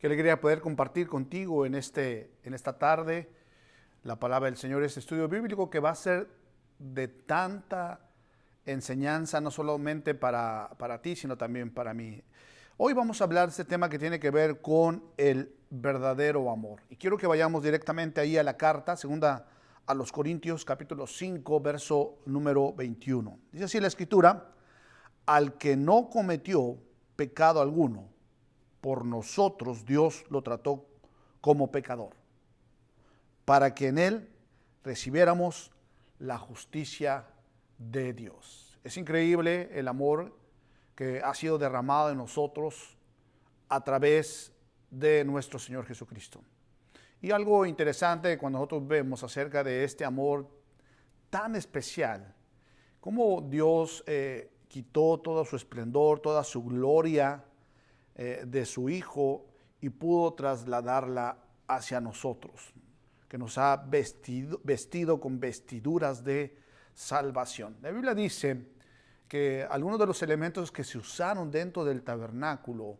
Qué alegría poder compartir contigo en esta tarde la palabra del Señor, este estudio bíblico que va a ser de tanta enseñanza, no solamente para ti, sino también para mí. Hoy vamos a hablar de este tema que tiene que ver con el verdadero amor. Y quiero que vayamos directamente ahí a la carta, segunda a los Corintios, capítulo 5, verso número 21. Dice así la Escritura: al que no cometió pecado alguno, por nosotros Dios lo trató como pecador, para que en él recibiéramos la justicia de Dios. Es increíble el amor que ha sido derramado en nosotros a través de nuestro Señor Jesucristo. Y algo interesante cuando nosotros vemos acerca de este amor tan especial, cómo Dios quitó todo su esplendor, toda su gloria de su Hijo y pudo trasladarla hacia nosotros, que nos ha vestido con vestiduras de salvación. La Biblia dice que algunos de los elementos que se usaron dentro del tabernáculo,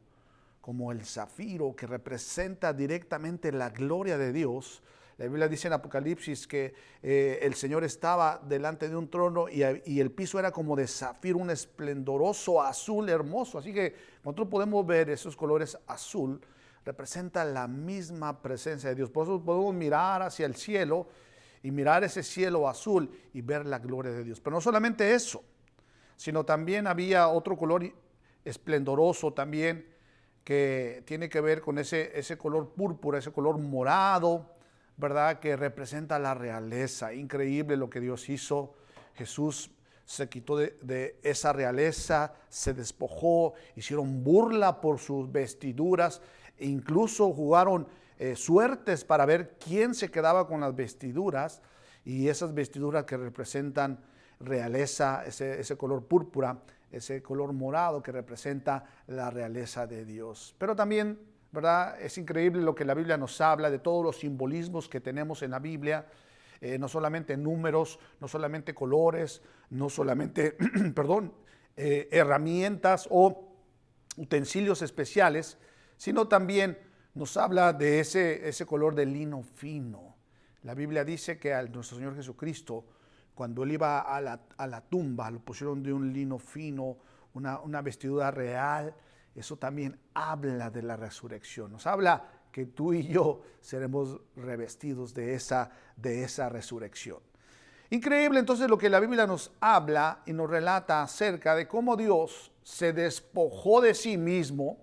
como el zafiro, que representa directamente la gloria de Dios. La Biblia dice en Apocalipsis que el Señor estaba delante de un trono y el piso era como de zafiro, un esplendoroso azul hermoso. Así que nosotros podemos ver esos colores azul, representa la misma presencia de Dios. Por eso podemos mirar hacia el cielo y mirar ese cielo azul y ver la gloria de Dios. Pero no solamente eso, sino también había otro color esplendoroso también, que tiene que ver con ese color púrpura, ese color morado, ¿verdad? Que representa la realeza. Increíble lo que Dios hizo. Jesús se quitó de esa realeza, se despojó, hicieron burla por sus vestiduras, e incluso jugaron suertes para ver quién se quedaba con las vestiduras, y esas vestiduras que representan realeza, ese color púrpura, ese color morado que representa la realeza de Dios. Pero también, ¿verdad? Es increíble lo que la Biblia nos habla de todos los simbolismos que tenemos en la Biblia, no solamente números, no solamente colores, no solamente, herramientas o utensilios especiales, sino también nos habla de ese color de lino fino. La Biblia dice que a nuestro Señor Jesucristo, cuando él iba a la tumba, lo pusieron de un lino fino, una vestidura real. Eso también habla de la resurrección. Nos habla que tú y yo seremos revestidos de esa resurrección. Increíble entonces lo que la Biblia nos habla y nos relata acerca de cómo Dios se despojó de sí mismo,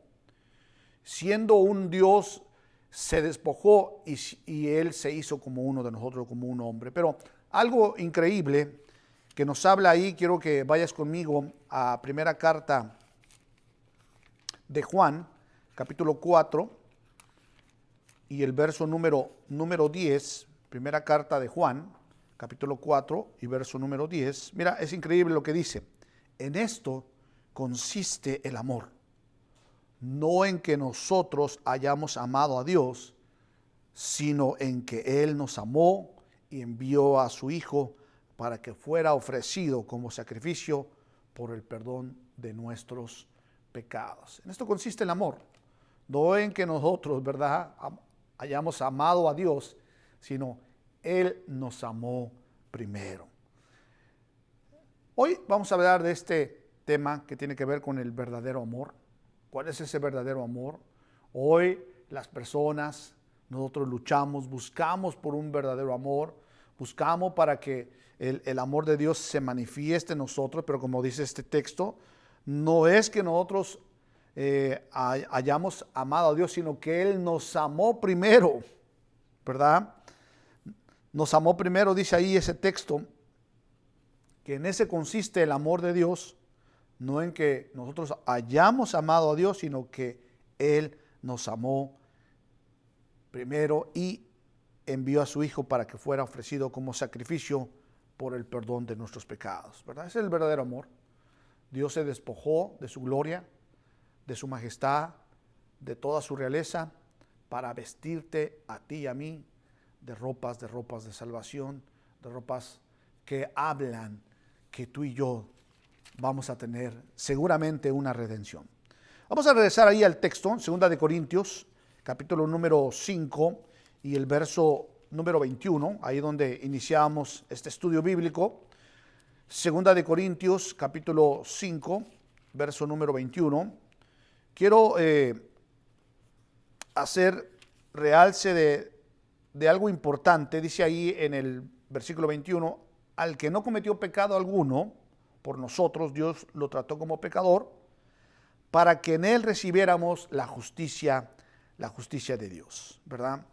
siendo un Dios, se despojó y él se hizo como uno de nosotros, como un hombre. Pero algo increíble que nos habla ahí, quiero que vayas conmigo a primera carta de Juan, capítulo 4, y el verso número 10, primera carta de Juan, capítulo 4 y verso número 10. Mira, es increíble lo que dice: en esto consiste el amor, no en que nosotros hayamos amado a Dios, sino en que Él nos amó y envió a su Hijo para que fuera ofrecido como sacrificio por el perdón de nuestros pecados. En esto consiste el amor, no en que nosotros, ¿verdad?, hayamos amado a Dios, sino Él nos amó primero. Hoy vamos a hablar de este tema que tiene que ver con el verdadero amor. ¿Cuál es ese verdadero amor? Hoy las personas, nosotros luchamos, buscamos por un verdadero amor, buscamos para que el amor de Dios se manifieste en nosotros, pero como dice este texto, no es que nosotros hayamos amado a Dios, sino que Él nos amó primero, ¿verdad? Nos amó primero, dice ahí ese texto, que en ese consiste el amor de Dios, no en que nosotros hayamos amado a Dios, sino que Él nos amó primero y envió a su Hijo para que fuera ofrecido como sacrificio por el perdón de nuestros pecados, ¿verdad? Ese es el verdadero amor. Dios se despojó de su gloria, de su majestad, de toda su realeza, para vestirte a ti y a mí de ropas de salvación, de ropas que hablan que tú y yo vamos a tener seguramente una redención. Vamos a regresar ahí al texto, 2 Corintios, capítulo número 5 y el verso número 21, ahí donde iniciamos este estudio bíblico. Segunda de Corintios, capítulo 5, verso número 21. Quiero hacer realce de algo importante. Dice ahí en el versículo 21, al que no cometió pecado alguno, por nosotros Dios lo trató como pecador, para que en él recibiéramos la justicia de Dios, ¿verdad?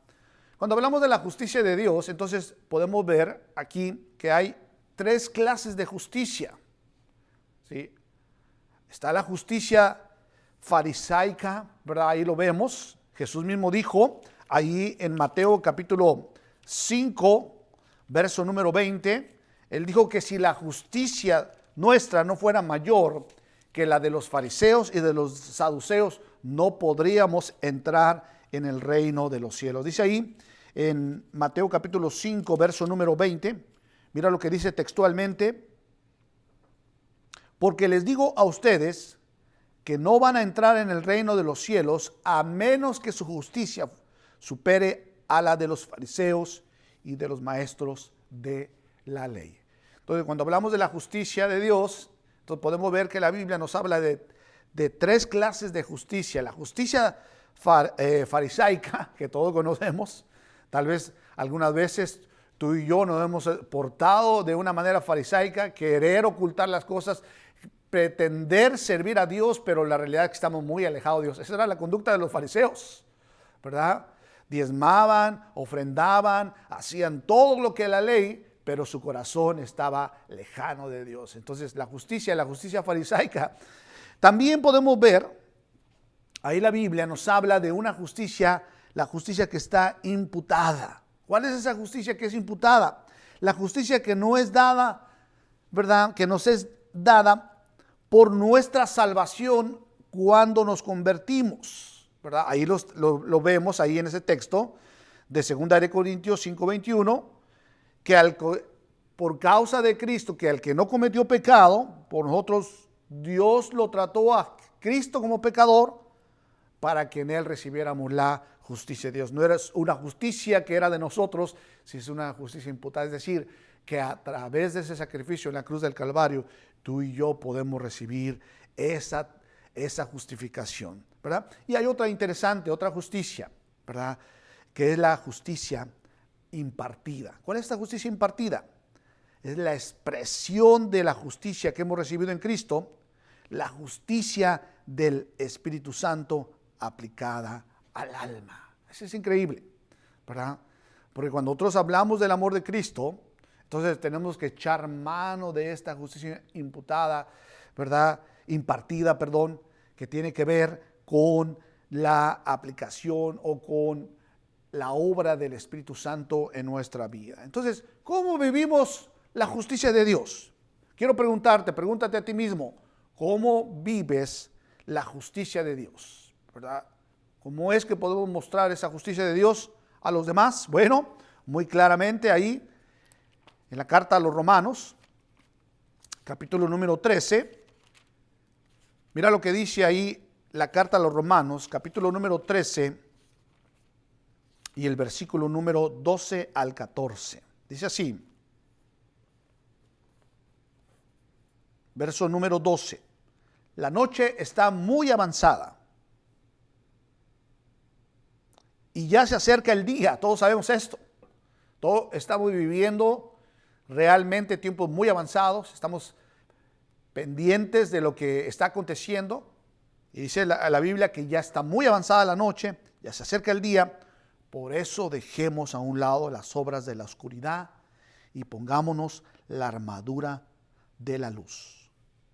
Cuando hablamos de la justicia de Dios, entonces podemos ver aquí que hay tres clases de justicia, ¿sí? Está la justicia farisaica, ¿verdad? Ahí lo vemos. Jesús mismo dijo, ahí en Mateo capítulo 5, verso número 20, él dijo que si la justicia nuestra no fuera mayor que la de los fariseos y de los saduceos, no podríamos entrar en el reino de los cielos. Dice ahí en Mateo capítulo 5, verso número 20, mira lo que dice textualmente: porque les digo a ustedes que no van a entrar en el reino de los cielos a menos que su justicia supere a la de los fariseos y de los maestros de la ley. Entonces, cuando hablamos de la justicia de Dios, entonces podemos ver que la Biblia nos habla de tres clases de justicia. La justicia farisaica, que todos conocemos. Tal vez algunas veces tú y yo nos hemos portado de una manera farisaica, querer ocultar las cosas, pretender servir a Dios, pero la realidad es que estamos muy alejados de Dios. Esa era la conducta de los fariseos, ¿verdad? Diezmaban, ofrendaban, hacían todo lo que la ley, pero su corazón estaba lejano de Dios. Entonces la justicia farisaica. También podemos ver, ahí la Biblia nos habla de una justicia, la justicia que está imputada. ¿Cuál es esa justicia que es imputada? La justicia que no es dada, ¿verdad? Que nos es dada por nuestra salvación cuando nos convertimos, ¿verdad? Ahí lo vemos ahí en ese texto de 2 de Corintios 5:21, que por causa de Cristo, que al que no cometió pecado, por nosotros Dios lo trató a Cristo como pecador para que en él recibiéramos la justicia de Dios. No era una justicia que era de nosotros, sino es una justicia imputada, es decir, que a través de ese sacrificio en la cruz del Calvario, tú y yo podemos recibir esa justificación, ¿verdad? Y hay otra interesante, otra justicia, ¿verdad? Que es la justicia impartida. ¿Cuál es esta justicia impartida? Es la expresión de la justicia que hemos recibido en Cristo, la justicia del Espíritu Santo aplicada al alma. Eso es increíble, ¿verdad? Porque cuando nosotros hablamos del amor de Cristo, entonces tenemos que echar mano de esta justicia imputada, ¿verdad? Impartida, perdón, que tiene que ver con la aplicación o con la obra del Espíritu Santo en nuestra vida. Entonces, ¿cómo vivimos la justicia de Dios? Quiero pregúntate a ti mismo, ¿cómo vives la justicia de Dios? ¿Verdad? ¿Cómo es que podemos mostrar esa justicia de Dios a los demás? Bueno, muy claramente ahí en la carta a los Romanos, capítulo número 13, mira lo que dice ahí la carta a los Romanos, capítulo número 13 y el versículo número 12 al 14. Dice así, verso número 12, la noche está muy avanzada y ya se acerca el día, todos sabemos esto, todos estamos viviendo realmente tiempos muy avanzados, estamos pendientes de lo que está aconteciendo y dice la Biblia que ya está muy avanzada la noche, ya se acerca el día, por eso dejemos a un lado las obras de la oscuridad y pongámonos la armadura de la luz.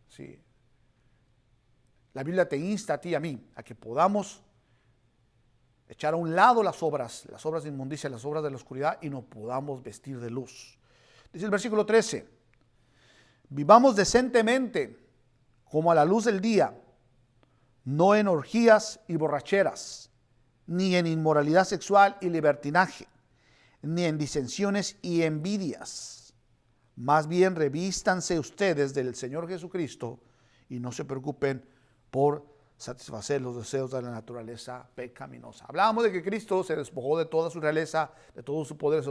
Sí. La Biblia te insta a ti y a mí a que podamos echar a un lado las obras de inmundicia, las obras de la oscuridad y nos podamos vestir de luz. Dice el versículo 13, vivamos decentemente como a la luz del día, no en orgías y borracheras, ni en inmoralidad sexual y libertinaje, ni en disensiones y envidias. Más bien revístanse ustedes del Señor Jesucristo y no se preocupen por satisfacer los deseos de la naturaleza pecaminosa. Hablábamos de que Cristo se despojó de toda su realeza, de todo su poder,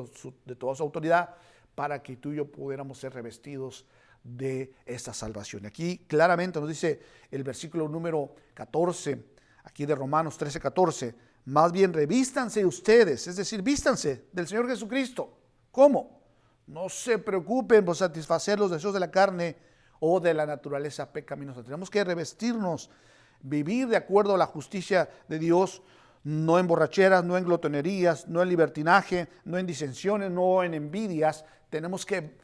de toda su autoridad, para que tú y yo pudiéramos ser revestidos de esta salvación. Aquí claramente nos dice el versículo número 14, aquí de Romanos 13, 14, más bien revístanse ustedes, es decir, vístanse del Señor Jesucristo. ¿Cómo? No se preocupen por satisfacer los deseos de la carne o de la naturaleza pecaminosa. Tenemos que revestirnos, vivir de acuerdo a la justicia de Dios, no en borracheras, no en glotonerías, no en libertinaje, no en disensiones, no en envidias. Tenemos que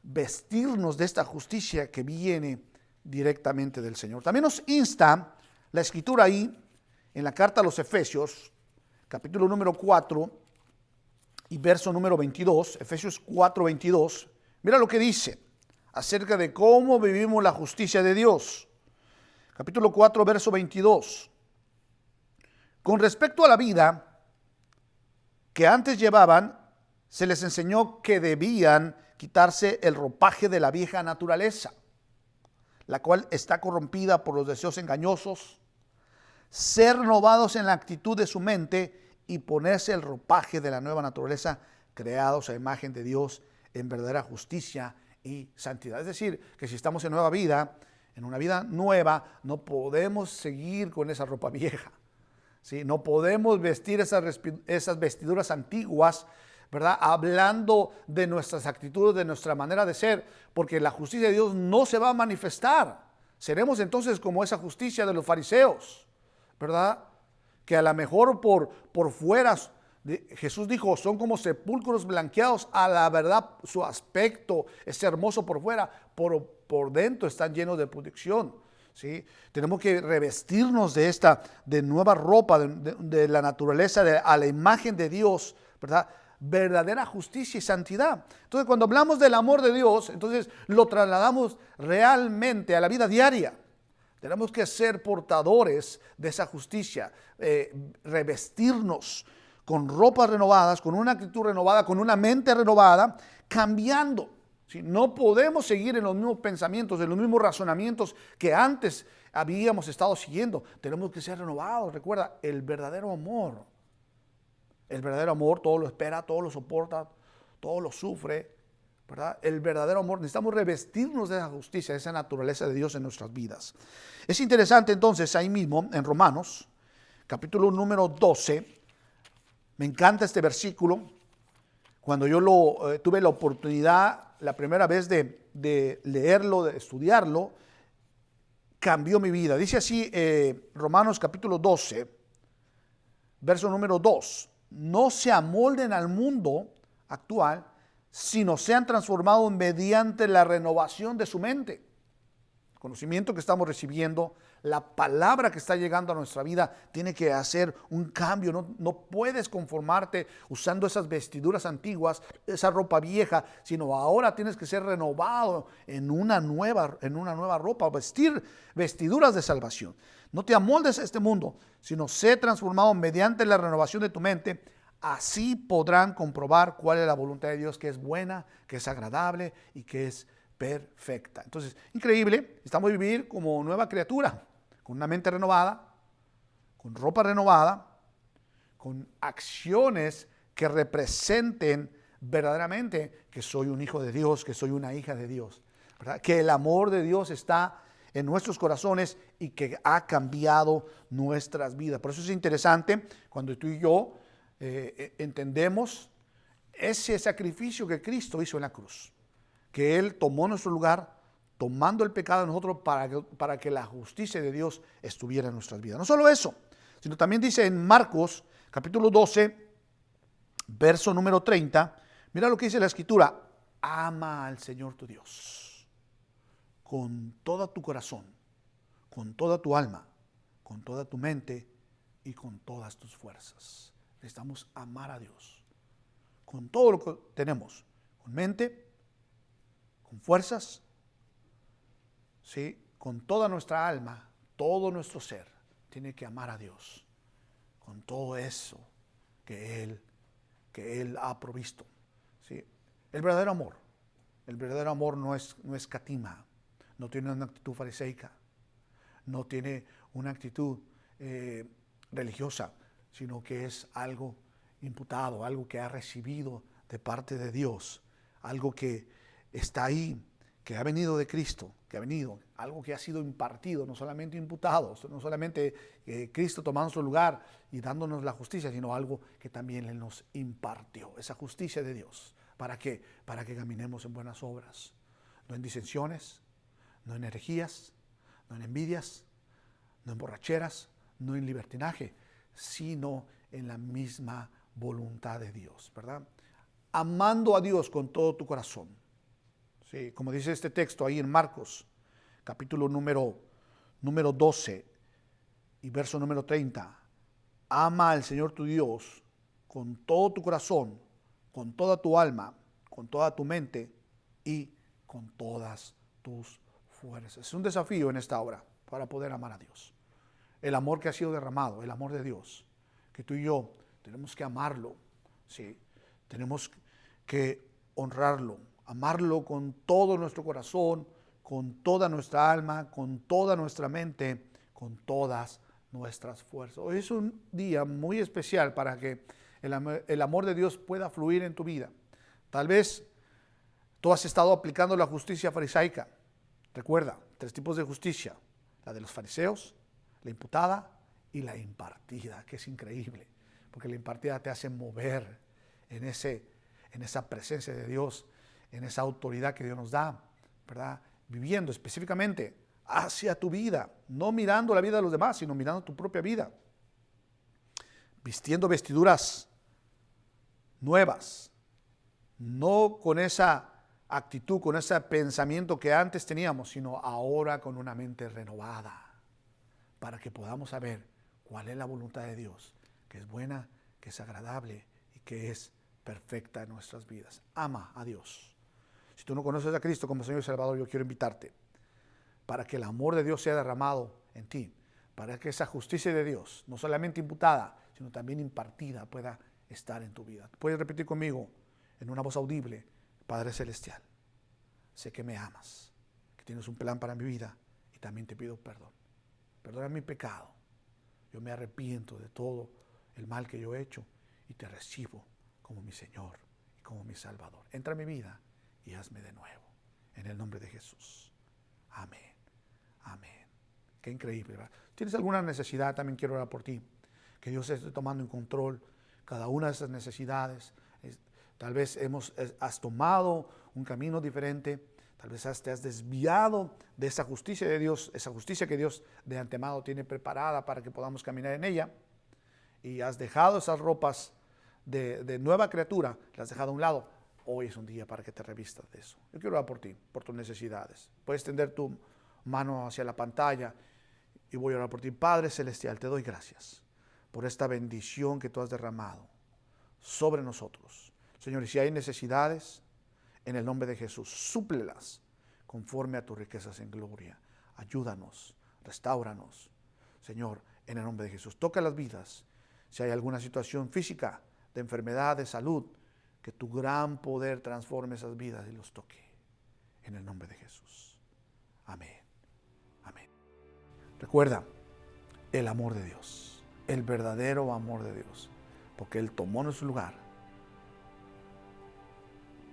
vestirnos de esta justicia que viene directamente del Señor. También nos insta la Escritura ahí, en la carta a los Efesios, capítulo número 4 y verso número 22, Efesios 4, 22. Mira lo que dice acerca de cómo vivimos la justicia de Dios. Capítulo 4, verso 22. Con respecto a la vida que antes llevaban, se les enseñó que debían quitarse el ropaje de la vieja naturaleza, la cual está corrompida por los deseos engañosos, ser renovados en la actitud de su mente y ponerse el ropaje de la nueva naturaleza, creados a imagen de Dios en verdadera justicia y santidad. Es decir, que si estamos en nueva vida, en una vida nueva, no podemos seguir con esa ropa vieja, ¿sí? No podemos vestir esas vestiduras antiguas, ¿verdad? Hablando de nuestras actitudes, de nuestra manera de ser, porque la justicia de Dios no se va a manifestar. Seremos entonces como esa justicia de los fariseos, ¿verdad? Que a lo mejor por fuera, Jesús dijo, son como sepulcros blanqueados, a la verdad su aspecto es hermoso por fuera, por dentro están llenos de pudrición, ¿sí? Tenemos que revestirnos de nueva ropa, de la naturaleza, a la imagen de Dios, ¿verdad? Verdadera justicia y santidad. Entonces, cuando hablamos del amor de Dios, entonces lo trasladamos realmente a la vida diaria. Tenemos que ser portadores de esa justicia, revestirnos con ropas renovadas, con una actitud renovada, con una mente renovada, cambiando. ¿Sí? No podemos seguir en los mismos pensamientos, en los mismos razonamientos que antes habíamos estado siguiendo. Tenemos que ser renovados. Recuerda, el verdadero amor todo lo espera, todo lo soporta, todo lo sufre, ¿verdad? El verdadero amor, necesitamos revestirnos de esa justicia, de esa naturaleza de Dios en nuestras vidas. Es interesante entonces ahí mismo en Romanos, capítulo número 12, me encanta este versículo. Cuando yo tuve la oportunidad la primera vez de leerlo, de estudiarlo, cambió mi vida. Dice así Romanos capítulo 12, verso número 2. No se amolden al mundo actual, sino sean transformados mediante la renovación de su mente. El conocimiento que estamos recibiendo, la palabra que está llegando a nuestra vida, tiene que hacer un cambio. No puedes conformarte usando esas vestiduras antiguas, esa ropa vieja, sino ahora tienes que ser renovado en una nueva ropa, vestir vestiduras de salvación. No te amoldes a este mundo, sino sé transformado mediante la renovación de tu mente. Así podrán comprobar cuál es la voluntad de Dios, que es buena, que es agradable y que es perfecta. Entonces, increíble, estamos a vivir como nueva criatura, con una mente renovada, con ropa renovada, con acciones que representen verdaderamente que soy un hijo de Dios, que soy una hija de Dios, ¿verdad? Que el amor de Dios está en nuestros corazones y que ha cambiado nuestras vidas. Por eso es interesante cuando tú y yo entendemos ese sacrificio que Cristo hizo en la cruz, que Él tomó nuestro lugar, tomando el pecado de nosotros para que la justicia de Dios estuviera en nuestras vidas. No solo eso, sino también dice en Marcos capítulo 12, verso número 30, mira lo que dice la Escritura: ama al Señor tu Dios con todo tu corazón, con toda tu alma, con toda tu mente y con todas tus fuerzas. Necesitamos amar a Dios con todo lo que tenemos, con mente, con fuerzas, ¿sí? Con toda nuestra alma, todo nuestro ser. Tiene que amar a Dios con todo eso que Él ha provisto, ¿sí? El verdadero amor no escatima, no tiene una actitud fariseica, no tiene una actitud religiosa, sino que es algo imputado, algo que ha recibido de parte de Dios, algo que está ahí, que ha venido de Cristo, que ha venido, algo que ha sido impartido, no solamente imputado, no solamente Cristo tomando su lugar y dándonos la justicia, sino algo que también Él nos impartió, esa justicia de Dios. ¿Para qué? Para que caminemos en buenas obras, no en disensiones, no en herejías, no en envidias, no en borracheras, no en libertinaje, sino en la misma voluntad de Dios, ¿verdad? Amando a Dios con todo tu corazón. Sí, como dice este texto ahí en Marcos, capítulo número 12 y verso número 30. Ama al Señor tu Dios con todo tu corazón, con toda tu alma, con toda tu mente y con todas tus fuerzas. Es un desafío en esta hora para poder amar a Dios. El amor que ha sido derramado, el amor de Dios, que tú y yo tenemos que amarlo, ¿sí? Tenemos que honrarlo, amarlo con todo nuestro corazón, con toda nuestra alma, con toda nuestra mente, con todas nuestras fuerzas. Hoy es un día muy especial para que el amor de Dios pueda fluir en tu vida. Tal vez tú has estado aplicando la justicia farisaica. Recuerda, 3 tipos de justicia: la de los fariseos, la imputada y la impartida, que es increíble, porque la impartida te hace mover en esa presencia de Dios, en esa autoridad que Dios nos da, ¿verdad? Viviendo específicamente hacia tu vida, no mirando la vida de los demás, sino mirando tu propia vida. Vistiendo vestiduras nuevas, no con esa actitud, con ese pensamiento que antes teníamos, sino ahora con una mente renovada, para que podamos saber cuál es la voluntad de Dios, que es buena, que es agradable y que es perfecta en nuestras vidas. Ama a Dios. Si tú no conoces a Cristo como Señor y Salvador, yo quiero invitarte para que el amor de Dios sea derramado en ti, para que esa justicia de Dios, no solamente imputada, sino también impartida, pueda estar en tu vida. Puedes repetir conmigo en una voz audible: Padre Celestial, sé que me amas, que tienes un plan para mi vida y también te pido perdón. Perdona mi pecado. Yo me arrepiento de todo el mal que yo he hecho y te recibo como mi Señor y como mi Salvador. Entra en mi vida y hazme de nuevo. En el nombre de Jesús. Amén. Amén. Qué increíble, ¿verdad? ¿Tienes alguna necesidad? También quiero orar por ti. Que Dios esté tomando en control cada una de esas necesidades. Tal vez has tomado un camino diferente. Tal vez te has desviado de esa justicia de Dios, esa justicia que Dios de antemano tiene preparada para que podamos caminar en ella. Y has dejado esas ropas de nueva criatura, las has dejado a un lado. Hoy es un día para que te revistas de eso. Yo quiero orar por ti, por tus necesidades. Puedes tender tu mano hacia la pantalla y voy a orar por ti. Padre Celestial, te doy gracias por esta bendición que tú has derramado sobre nosotros. Señor, y si hay necesidades, en el nombre de Jesús, súplelas conforme a tus riquezas en gloria. Ayúdanos, restáuranos, Señor, en el nombre de Jesús. Toca las vidas. Si hay alguna situación física, de enfermedad, de salud, que tu gran poder transforme esas vidas y los toque. En el nombre de Jesús. Amén. Amén. Recuerda el amor de Dios, el verdadero amor de Dios, porque Él tomó nuestro lugar.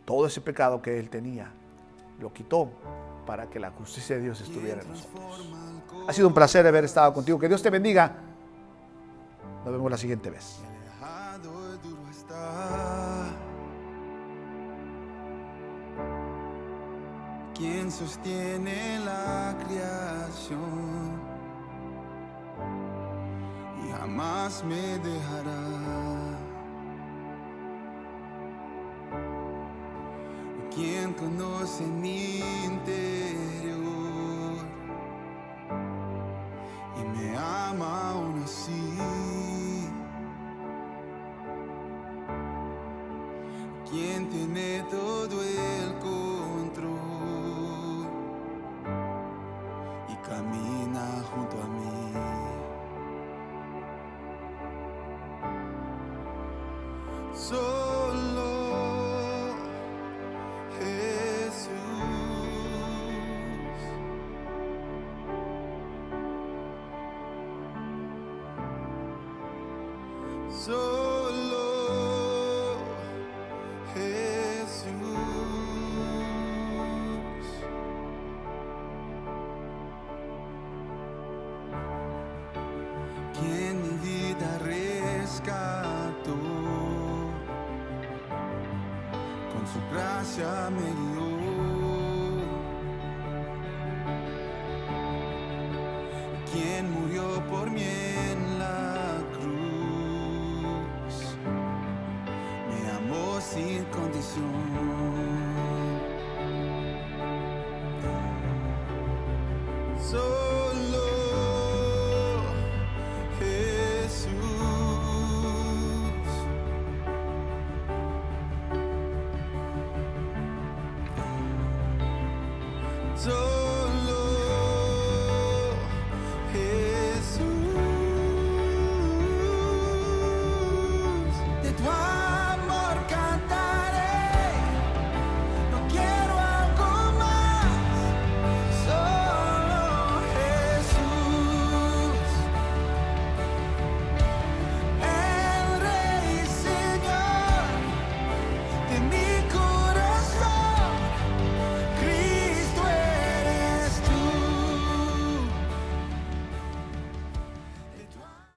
Todo ese pecado que Él tenía, lo quitó para que la justicia de Dios estuviera en nosotros. Ha sido un placer haber estado contigo. Que Dios te bendiga. Nos vemos la siguiente vez. Quien sostiene la creación y jamás me dejará. Quien conoce mi interior y me ama aún así. Quien tiene todo el control y camina junto a mí. Solo Jesús, con su gracia me guió. Quien murió por mí en la cruz, me amó sin condición. Solo Jesús, solo